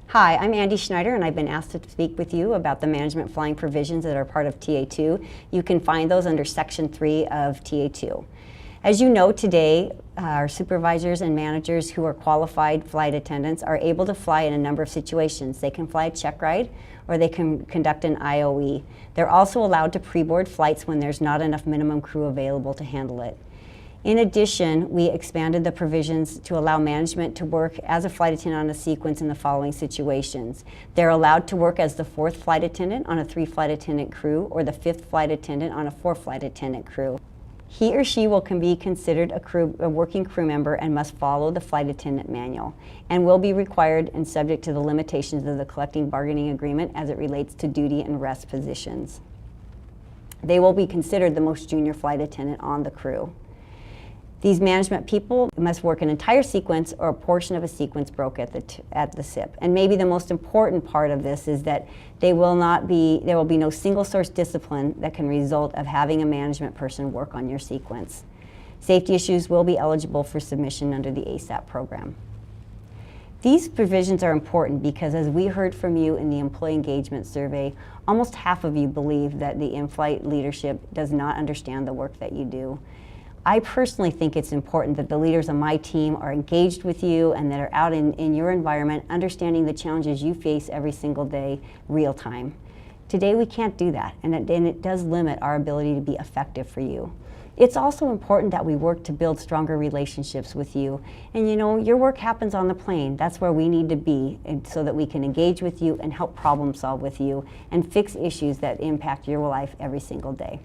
Hi, I'm Andy Schneider, and I've been asked to speak with you about the management flying provisions that are part of TA2. You can find those under Section 3 of TA2. As you know, today, our supervisors and managers who are qualified flight attendants are able to fly in a number of situations. They can fly a check ride, or they can conduct an IOE. They're also allowed to pre-board flights when there's not enough minimum crew available to handle it. In addition, we expanded the provisions to allow management to work as a flight attendant on a sequence in the following situations. They're allowed to work as the 4th flight attendant on a 3-flight attendant crew, or the 5th flight attendant on a 4-flight attendant crew. He or she can be considered a working crew member and must follow the flight attendant manual, and will be required and subject to the limitations of the collective bargaining agreement as it relates to duty and rest positions. They will be considered the most junior flight attendant on the crew. These management people must work an entire sequence or a portion of a sequence broke at the SIP. And maybe the most important part of this is that there will be no single source discipline that can result of having a management person work on your sequence. Safety issues will be eligible for submission under the ASAP program. These provisions are important because, as we heard from you in the employee engagement survey, almost half of you believe that the in-flight leadership does not understand the work that you do. I personally think it's important that the leaders on my team are engaged with you and that are out in your environment, understanding the challenges you face every single day, real time. Today we can't do that, and it does limit our ability to be effective for you. It's also important that we work to build stronger relationships with you. And you know, your work happens on the plane. That's where we need to be, and so that we can engage with you and help problem solve with you and fix issues that impact your life every single day.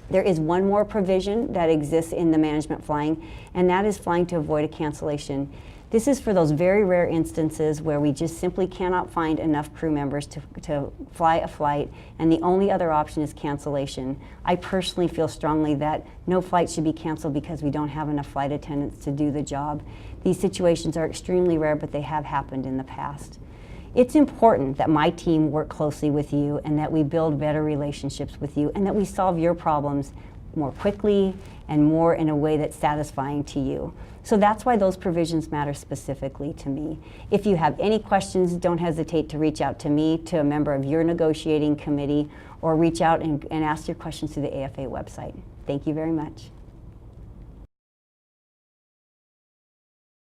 There is one more provision that exists in the management flying, and that is flying to avoid a cancellation. This is for those very rare instances where we just simply cannot find enough crew members to fly a flight, and the only other option is cancellation. I personally feel strongly that no flight should be canceled because we don't have enough flight attendants to do the job. These situations are extremely rare, but they have happened in the past. It's important that my team work closely with you and that we build better relationships with you and that we solve your problems more quickly and more in a way that's satisfying to you. So that's why those provisions matter specifically to me. If you have any questions, don't hesitate to reach out to me, to a member of your negotiating committee, or reach out and ask your questions through the AFA website. Thank you very much.